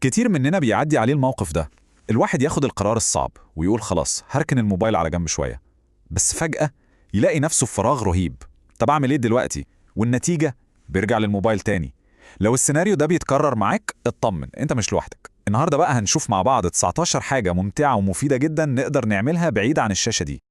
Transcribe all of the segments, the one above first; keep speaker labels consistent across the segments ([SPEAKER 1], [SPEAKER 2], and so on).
[SPEAKER 1] كتير مننا بيعدي عليه الموقف ده. الواحد ياخد القرار الصعب ويقول خلاص هركن الموبايل على جنب شوية، بس فجأة يلاقي نفسه في فراغ رهيب. طب أعمل إيه دلوقتي؟ والنتيجة بيرجع للموبايل تاني. لو السيناريو ده بيتكرر معاك اطمن، أنت مش لوحدك. النهاردة بقى هنشوف مع بعض 19 حاجة ممتعة ومفيدة جدا نقدر نعملها بعيد عن الشاشة دي.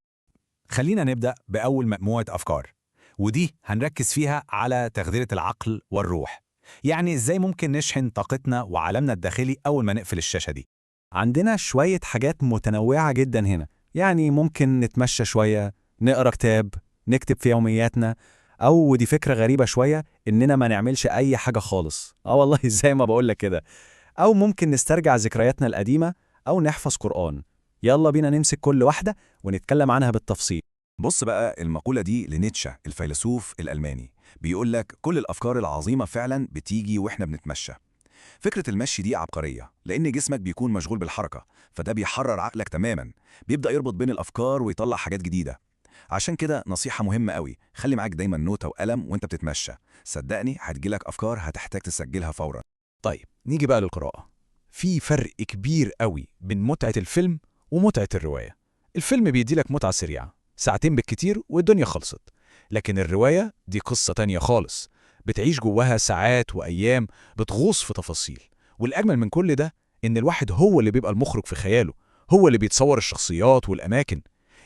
[SPEAKER 2] خلينا نبدأ بأول مجموعة أفكار، ودي هنركز فيها على تغذية العقل والروح. يعني إزاي ممكن نشحن طاقتنا وعالمنا الداخلي أول ما نقفل الشاشة دي. عندنا شوية حاجات متنوعة جدا هنا، يعني ممكن نتمشى شوية، نقرأ كتاب، نكتب في يومياتنا، أو ودي فكرة غريبة شوية إننا ما نعملش أي حاجة خالص. والله زي ما بقولك كده. أو ممكن نسترجع ذكرياتنا القديمة، أو نحفظ قرآن. يلا بينا نمسك كل واحدة ونتكلم عنها بالتفصيل.
[SPEAKER 3] بص بقى، المقولة دي لنيتشه الفيلسوف الألماني. بيقول لك كل الأفكار العظيمة فعلا بتيجي وإحنا بنتمشى. فكرة المشي دي عبقرية لأن جسمك بيكون مشغول بالحركة، فده بيحرر عقلك تماما، بيبدأ يربط بين الأفكار ويطلع حاجات جديدة. عشان كده نصيحة مهمة قوي، خلي معاك دايما نوتة وقلم وانت بتتمشى. صدقني هتجيلك أفكار هتحتاج تسجلها فورا.
[SPEAKER 2] طيب نيجي بقى للقراءة. في فرق كبير قوي بين متعة الفيلم ومتعة الرواية. الفيلم بيديلك متعة سريعة، ساعتين بالكتير والدنيا خلصت. لكن الرواية دي قصة تانية خالص، بتعيش جواها ساعات وأيام، بتغوص في تفاصيل. والأجمل من كل ده إن الواحد هو اللي بيبقى المخرج في خياله، هو اللي بيتصور الشخصيات والأماكن.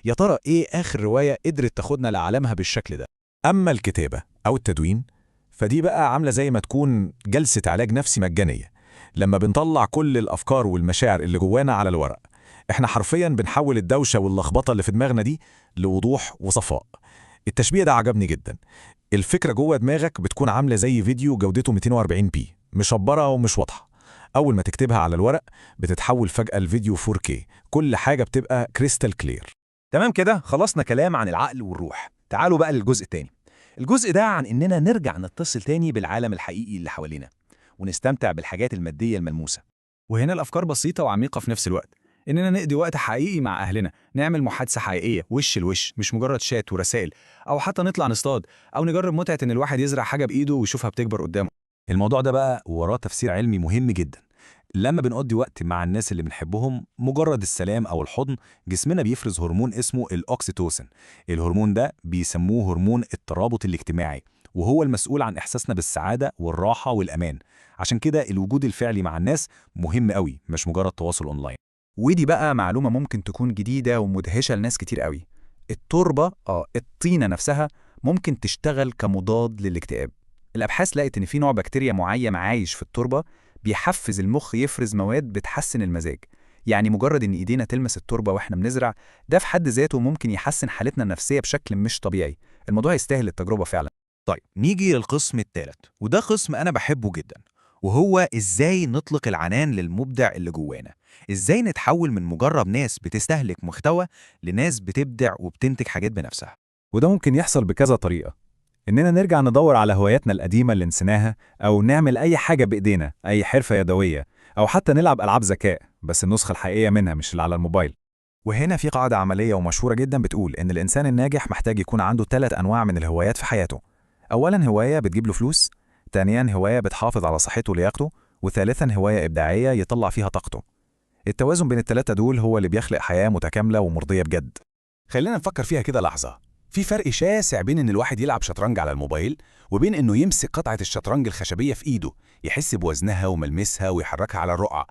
[SPEAKER 2] يا ترى إيه آخر رواية قدرت تاخدنا لعالمها بالشكل ده؟
[SPEAKER 4] أما الكتابة أو التدوين فدي بقى عاملة زي ما تكون جلسة علاج نفسي مجانية. لما بنطلع كل الأفكار والمشاعر اللي جوانا على الورق، احنا حرفيا بنحول الدوشة واللخبطة اللي في دماغنا دي لوضوح وصفاء. التشبيه ده عجبني جدا. الفكرة جوه دماغك بتكون عاملة زي فيديو جودته 240 بي، مشبرة ومش واضحة. أول ما تكتبها على الورق بتتحول فجأة الفيديو 4K، كل حاجة بتبقى كريستال كلير.
[SPEAKER 5] تمام كده، خلصنا كلام عن العقل والروح. تعالوا بقى للجزء التاني. الجزء ده عن إننا نرجع نتصل تاني بالعالم الحقيقي اللي حوالينا، ونستمتع بالحاجات المادية الملموسة.
[SPEAKER 2] وهنا الأفكار بسيطة وعميقة في نفس الوقت. إننا نقضي وقت حقيقي مع أهلنا، نعمل محادثة حقيقية وش لوش، مش مجرد شات ورسائل. أو حتى نطلع نصطاد، أو نجرب متعة إن الواحد يزرع حاجة بإيده ويشوفها بتكبر قدامه.
[SPEAKER 3] الموضوع ده بقى وراه تفسير علمي مهم جدا. لما بنقضي وقت مع الناس اللي بنحبهم، مجرد السلام أو الحضن، جسمنا بيفرز هرمون اسمه الأوكسيتوسين. الهرمون ده بيسموه هرمون الترابط الاجتماعي، وهو المسؤول عن إحساسنا بالسعادة والراحة والأمان. عشان كده الوجود الفعلي مع الناس مهم قوي، مش مجرد تواصل أونلاين.
[SPEAKER 6] ودي بقى معلومة ممكن تكون جديدة ومدهشة لناس كتير قوي. التربة الطينة نفسها ممكن تشتغل كمضاد للاكتئاب. الأبحاث لقت إن في نوع بكتيريا معين عايش في التربة بيحفز المخ يفرز مواد بتحسن المزاج. يعني مجرد إن إيدينا تلمس التربة وإحنا بنزرع، ده في حد ذاته ممكن يحسن حالتنا النفسية بشكل مش طبيعي. الموضوع يستاهل التجربة فعلا.
[SPEAKER 5] طيب نيجي للقسم الثالث، وده قسم أنا بحبه جدا، وهو إزاي نطلق العنان للمبدع اللي جوانا. إزاي نتحول من مجرد ناس بتستهلك محتوى لناس بتبدع وبتنتج حاجات بنفسها.
[SPEAKER 1] وده ممكن يحصل بكذا طريقة. إننا نرجع ندور على هواياتنا القديمة اللي نسيناها، أو نعمل أي حاجة بإيدينا، أي حرفة يدوية، أو حتى نلعب ألعاب ذكاء بس النسخة الحقيقية منها مش اللي على الموبايل.
[SPEAKER 4] وهنا في قاعدة عملية ومشهورة جدا بتقول إن الإنسان الناجح محتاج يكون عنده 3 أنواع من الهوايات في حياته. أولا هواية بتجيب له فلوس، ثانيا هواية بتحافظ على صحته ولياقته، وثالثا هواية إبداعية يطلع فيها طاقته. التوازن بين ال3 دول هو اللي بيخلق حياة متكاملة ومرضية بجد.
[SPEAKER 2] خلينا نفكر فيها كده لحظة. في فرق شاسع بين إن الواحد يلعب شطرنج على الموبايل، وبين إنه يمسك قطعة الشطرنج الخشبية في إيده، يحس بوزنها وملمسها ويحركها على الرقعة.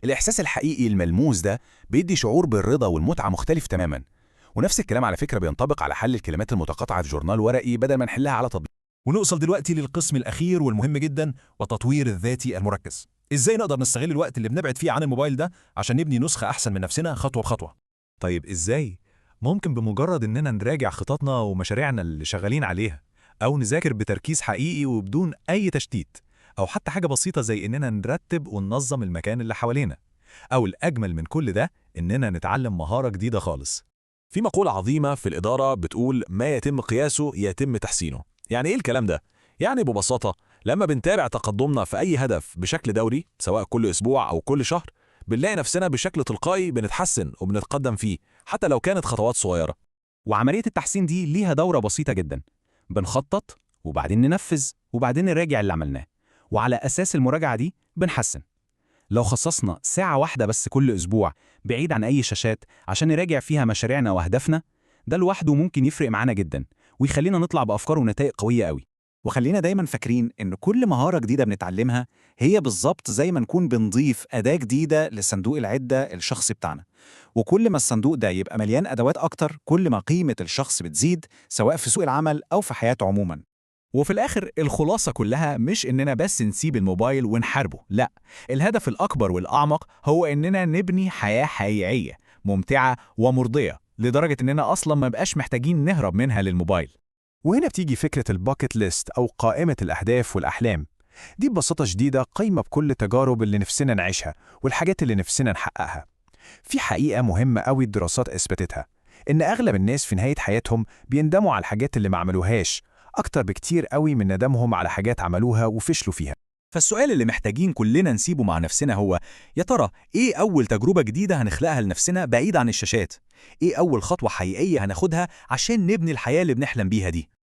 [SPEAKER 2] الإحساس الحقيقي الملموس ده بيدي شعور بالرضا والمتعة مختلف تماماً. ونفس الكلام على فكرة بينطبق على حل الكلمات المتقاطعة في جورنال ورقي بدل ما نحلها على تطبيق.
[SPEAKER 7] ونوصل دلوقتي للقسم الأخير والمهم جدا، وتطوير الذاتي المركز. إزاي نقدر نستغل الوقت اللي بنبعد فيه عن الموبايل ده عشان نبني نسخة أحسن من نفسنا خطوة بخطوة؟
[SPEAKER 4] طيب إزاي؟ ممكن بمجرد إننا نراجع خططنا ومشاريعنا اللي شغالين عليها، أو نذاكر بتركيز حقيقي وبدون أي تشتيت، أو حتى حاجة بسيطة زي إننا نرتب وننظم المكان اللي حوالينا، أو الأجمل من كل ده إننا نتعلم مهارة جديدة خالص. في مقولة عظيمة في الإدارة بتقول ما يتم قياسه يتم تحسينه. يعني إيه الكلام ده؟ يعني ببساطة لما بنتابع تقدمنا في أي هدف بشكل دوري، سواء كل أسبوع أو كل شهر، بنلاقي نفسنا بشكل تلقائي بنتحسن وبنتقدم فيه، حتى لو كانت خطوات صغيرة.
[SPEAKER 2] وعملية التحسين دي ليها دورة بسيطة جدا. بنخطط، وبعدين ننفذ، وبعدين نراجع اللي عملناه، وعلى أساس المراجعة دي بنحسن. لو خصصنا ساعة واحدة بس كل أسبوع بعيد عن أي شاشات عشان نراجع فيها مشاريعنا وأهدافنا، ده لوحده ممكن يفرق معانا جدا ويخلينا نطلع بأفكار ونتائج قوية قوي. وخلينا دايما فاكرين إن كل مهارة جديدة بنتعلمها هي بالظبط زي ما نكون بنضيف أداة جديدة لصندوق العدة الشخصي بتاعنا، وكل ما الصندوق ده يبقى مليان أدوات أكتر كل ما قيمة الشخص بتزيد، سواء في سوق العمل أو في حياته عموما. وفي الآخر الخلاصة كلها مش إننا بس نسيب الموبايل ونحاربه، لأ، الهدف الأكبر والأعمق هو إننا نبني حياة حقيقية ممتعة ومرضية لدرجة إننا أصلا ما بقاش محتاجين نهرب منها للموبايل.
[SPEAKER 8] وهنا بتيجي فكرة الباكت ليست أو قائمة الأهداف والأحلام. دي ببساطة شديدة قايمة بكل التجارب اللي نفسنا نعيشها والحاجات اللي نفسنا نحققها. في حقيقة مهمة قوي الدراسات أثبتتها، إن أغلب الناس في نهاية حياتهم بيندموا على الحاجات اللي ما عملوهاش أكتر بكتير قوي من ندمهم على حاجات عملوها وفشلوا فيها.
[SPEAKER 2] فالسؤال اللي محتاجين كلنا نسيبه مع نفسنا هو: يا ترى إيه أول تجربة جديدة هنخلقها لنفسنا بعيد عن الشاشات؟ إيه أول خطوة حقيقية هناخدها عشان نبني الحياة اللي بنحلم بيها دي؟